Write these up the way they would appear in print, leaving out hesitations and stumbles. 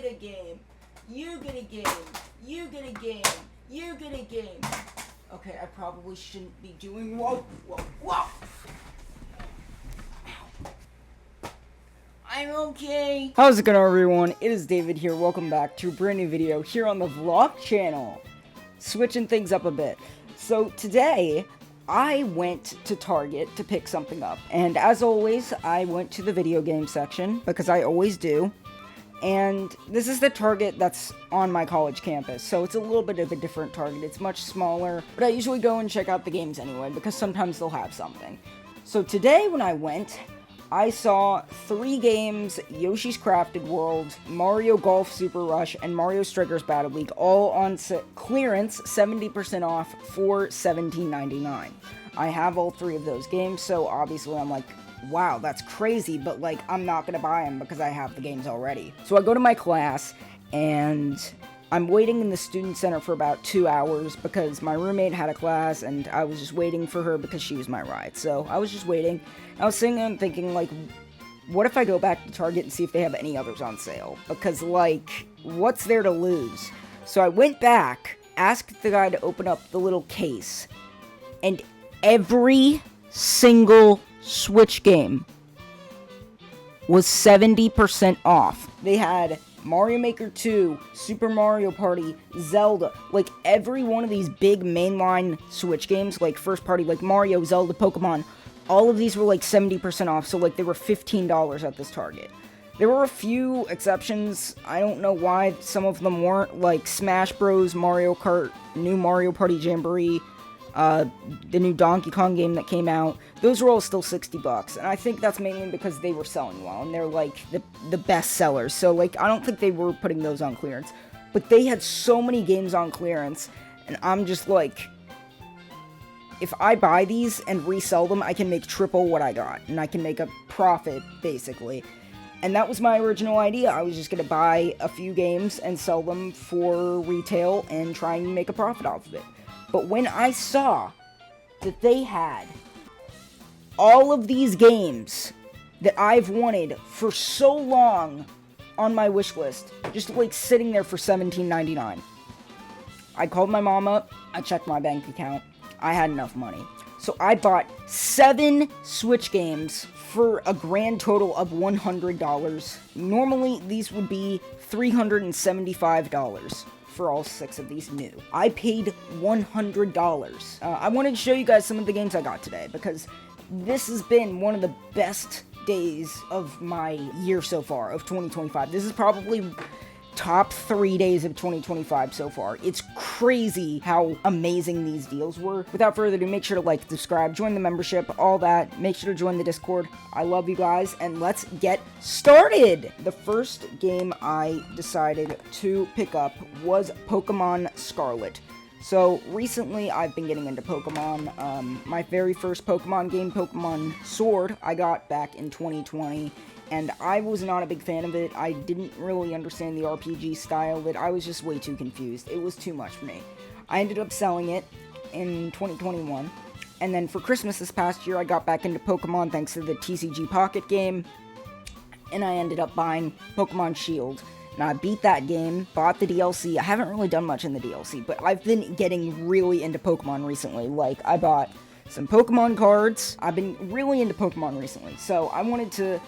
get a game. You get a game. You get a game. You get a game. Okay, I probably shouldn't be doing. Whoa. I'm okay. How's it going, everyone? It is David here. Welcome back to a brand new video here on the vlog channel. Switching things up a bit. So today, I went to Target to pick something up. And as always, I went to the video game section, because I always do. And this is the Target that's on my college campus, so it's a little bit of a different Target. It's much smaller, but I usually go and check out the games anyway, because sometimes they'll have something. So today when I went, I saw 3 games: Yoshi's Crafted World, Mario Golf Super Rush, and Mario Strikers Battle League, all on clearance, 70% off for $17.99. I have all 3 of those games, so obviously I'm like, wow, that's crazy, but like, I'm not gonna buy them because I have the games already. So I go to my class, and I'm waiting in the student center for about 2 hours because my roommate had a class, and I was just waiting for her because she was my ride. So I was just waiting. I was sitting there and thinking, like, what if I go back to Target and see if they have any others on sale? Because, like, what's there to lose? So I went back, asked the guy to open up the little case, and every single Switch game was 70% off. They had Mario Maker 2, Super Mario Party, Zelda, like every one of these big mainline Switch games, like first party, like Mario, Zelda, Pokemon, all of these were like 70% off, so like they were $15 at this Target. There were a few exceptions. I don't know why some of them weren't, like Smash Bros, Mario Kart, new Mario Party Jamboree, the new Donkey Kong game that came out. Those were all still $60, and I think that's mainly because they were selling well, and they're like the best sellers, so like I don't think they were putting those on clearance, but they had so many games on clearance, and I'm just like, if I buy these and resell them, I can make triple what I got, and I can make a profit, basically. And that was my original idea. I was just gonna buy a few games and sell them for retail and try and make a profit off of it. But when I saw that they had all of these games that I've wanted for so long on my wish list, just like sitting there for $17.99, I called my mom up, I checked my bank account, I had enough money. So I bought 7 Switch games for a grand total of $100. Normally, these would be $375. For all 6 of these new. I paid $100. I wanted to show you guys some of the games I got today, because this has been one of the best days of my year so far, of 2025. This is probably top 3 days of 2025 so far. It's crazy how amazing these deals were. Without further ado, make sure to like, subscribe, join the membership, all that. Make sure to join the Discord. I love you guys, and let's get started! The first game I decided to pick up was Pokemon Scarlet. So, recently I've been getting into Pokemon. My very first Pokemon game, Pokemon Sword, I got back in 2020. And I was not a big fan of it. I didn't really understand the RPG style of it. I was just way too confused. It was too much for me. I ended up selling it in 2021. And then for Christmas this past year, I got back into Pokemon thanks to the TCG Pocket game. And I ended up buying Pokemon Shield. And I beat that game, bought the DLC. I haven't really done much in the DLC, but I've been getting really into Pokemon recently. Like, I bought some Pokemon cards. I've been really into Pokemon recently. So I wanted to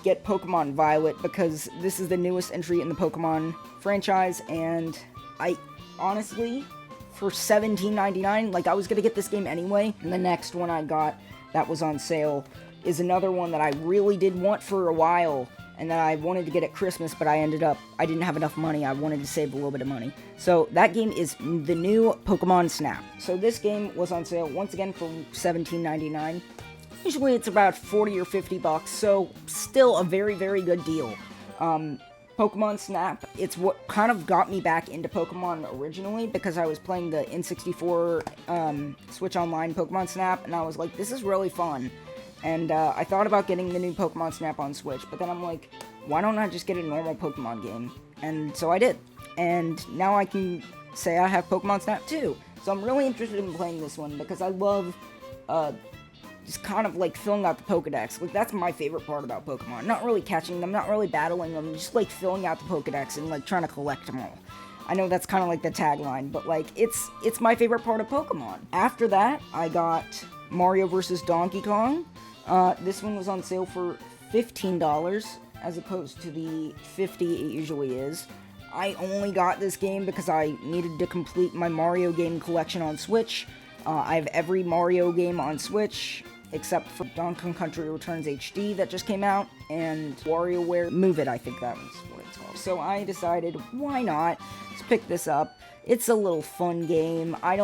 get Pokemon Violet because this is the newest entry in the Pokemon franchise, and I honestly, for $17.99, like I was gonna get this game anyway. And the next one I got that was on sale is another one that I really did want for a while, and that I wanted to get at Christmas, but I didn't have enough money. I wanted to save a little bit of money. So that game is the new Pokemon Snap. So this game was on sale once again for $17.99. Usually it's about $40 or $50, so still a very, very good deal. Pokemon Snap, it's what kind of got me back into Pokemon originally, because I was playing the N64 Switch Online Pokemon Snap, and I was like, this is really fun. And I thought about getting the new Pokemon Snap on Switch, but then I'm like, why don't I just get a normal Pokemon game? And so I did. And now I can say I have Pokemon Snap too. So I'm really interested in playing this one, because I love just kind of like filling out the Pokedex. Like, that's my favorite part about Pokemon. Not really catching them, not really battling them, just like filling out the Pokedex and like trying to collect them all. I know that's kind of like the tagline, but like it's my favorite part of Pokemon. After that, I got Mario vs. Donkey Kong. This one was on sale for $15 as opposed to the $50 it usually is. I only got this game because I needed to complete my Mario game collection on Switch. I have every Mario game on Switch, except for Donkey Kong Country Returns HD that just came out, and WarioWare Move It, I think that was what it's called. So I decided, why not? Let's pick this up. It's a little fun game. I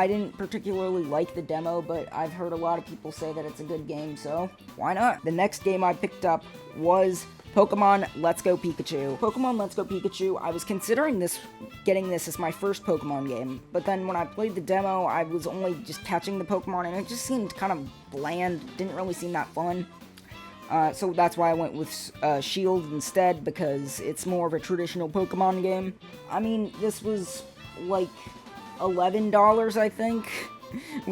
didn't particularly like the demo, but I've heard a lot of people say that it's a good game, so why not? The next game I picked up was Pokemon Let's Go Pikachu. Pokemon Let's Go Pikachu, I was considering getting this as my first Pokemon game, but then when I played the demo, I was only just catching the Pokemon, and it just seemed kind of bland, didn't really seem that fun. So that's why I went with Shield instead, because it's more of a traditional Pokemon game. I mean, this was like $11, I think. It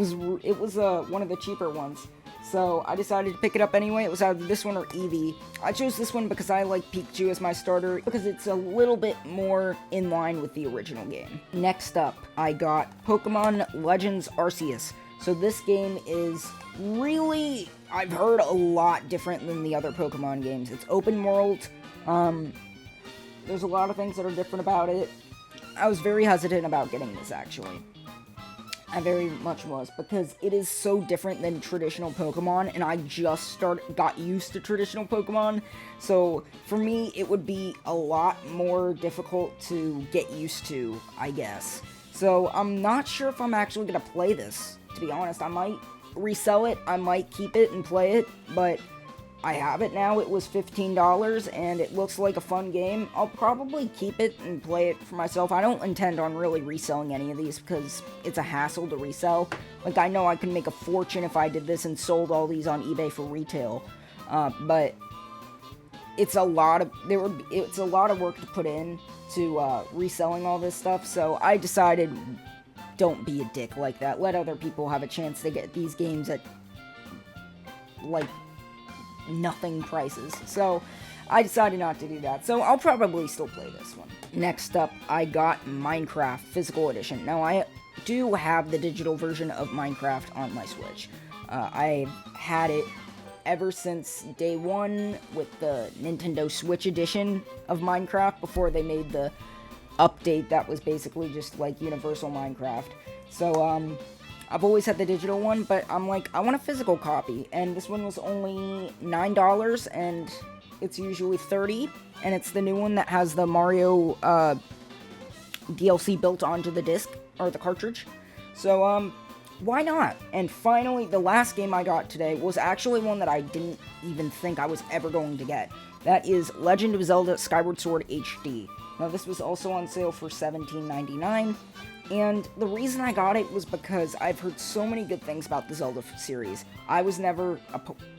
was one of the cheaper ones. So I decided to pick it up anyway. It was either this one or Eevee. I chose this one because I like Pikachu as my starter, because it's a little bit more in line with the original game. Next up, I got Pokemon Legends Arceus. So this game is really, I've heard, a lot different than the other Pokemon games. It's open world. There's a lot of things that are different about it. I was very hesitant about getting this, actually. I very much was, because it is so different than traditional Pokemon, and I just got used to traditional Pokemon, so for me, it would be a lot more difficult to get used to, I guess. So I'm not sure if I'm actually going to play this, to be honest. I might resell it, I might keep it and play it, but I have it now. It was $15, and it looks like a fun game. I'll probably keep it and play it for myself. I don't intend on really reselling any of these, because it's a hassle to resell. Like, I know I can make a fortune if I did this and sold all these on eBay for retail, but it's a lot of work to put in to reselling all this stuff, so I decided, don't be a dick like that. Let other people have a chance to get these games at, like, nothing prices. So I decided not to do that. So I'll probably still play this one. Next up, I got Minecraft Physical Edition. Now, I do have the digital version of Minecraft on my Switch. I've had it ever since day one with the Nintendo Switch edition of Minecraft, before they made the update that was basically just like Universal Minecraft. So, I've always had the digital one, but I'm like, I want a physical copy, and this one was only $9, and it's usually $30, and it's the new one that has the Mario DLC built onto the disc, or the cartridge. So, why not? And finally, the last game I got today was actually one that I didn't even think I was ever going to get. That is Legend of Zelda Skyward Sword HD. Now, this was also on sale for $17.99. And the reason I got it was because I've heard so many good things about the Zelda series. I was never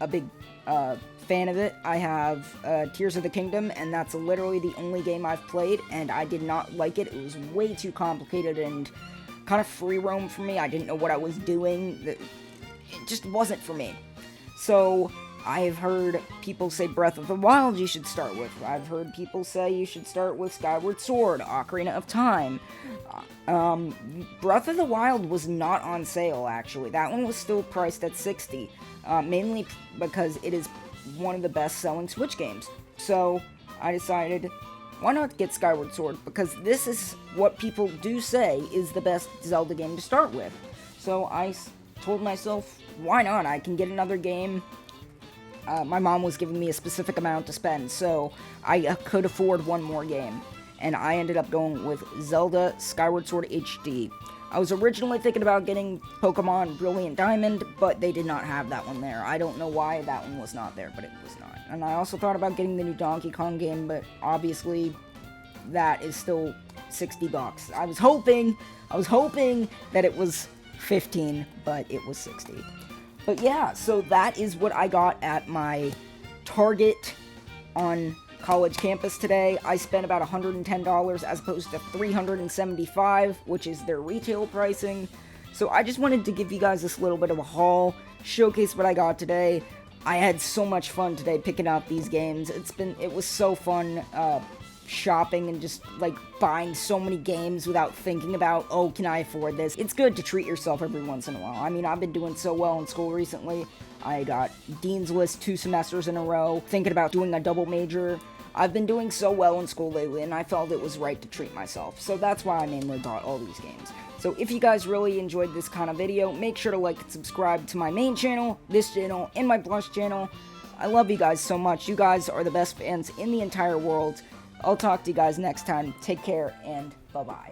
a big fan of it. I have Tears of the Kingdom, and that's literally the only game I've played, and I did not like it. It was way too complicated and kind of free roam for me. I didn't know what I was doing. It just wasn't for me. So I've heard people say Breath of the Wild you should start with. I've heard people say you should start with Skyward Sword, Ocarina of Time. Breath of the Wild was not on sale, actually. That one was still priced at $60, mainly because it is one of the best-selling Switch games. So I decided, why not get Skyward Sword? Because this is what people do say is the best Zelda game to start with. So I told myself, why not? I can get another game. My mom was giving me a specific amount to spend, so I could afford one more game. And I ended up going with Zelda Skyward Sword HD. I was originally thinking about getting Pokemon Brilliant Diamond, but they did not have that one there. I don't know why that one was not there, but it was not. And I also thought about getting the new Donkey Kong game, but obviously that is still $60. I was hoping that it was 15, but it was 60. But yeah, so that is what I got at my Target on college campus today. I spent about $110 as opposed to $375, which is their retail pricing. So I just wanted to give you guys this little bit of a haul showcase what I got today. I had so much fun today picking out these games. It was so fun shopping and just like buying so many games without thinking about, oh, can I afford this? It's good to treat yourself every once in a while. I mean, I've been doing so well in school recently. I got Dean's List 2 semesters in a row, thinking about doing a double major. I've been doing so well in school lately, and I felt it was right to treat myself. So that's why I mainly bought all these games. So if you guys really enjoyed this kind of video, make sure to like and subscribe to my main channel, this channel, and my Blush channel. I love you guys so much. You guys are the best fans in the entire world. I'll talk to you guys next time. Take care, and bye-bye.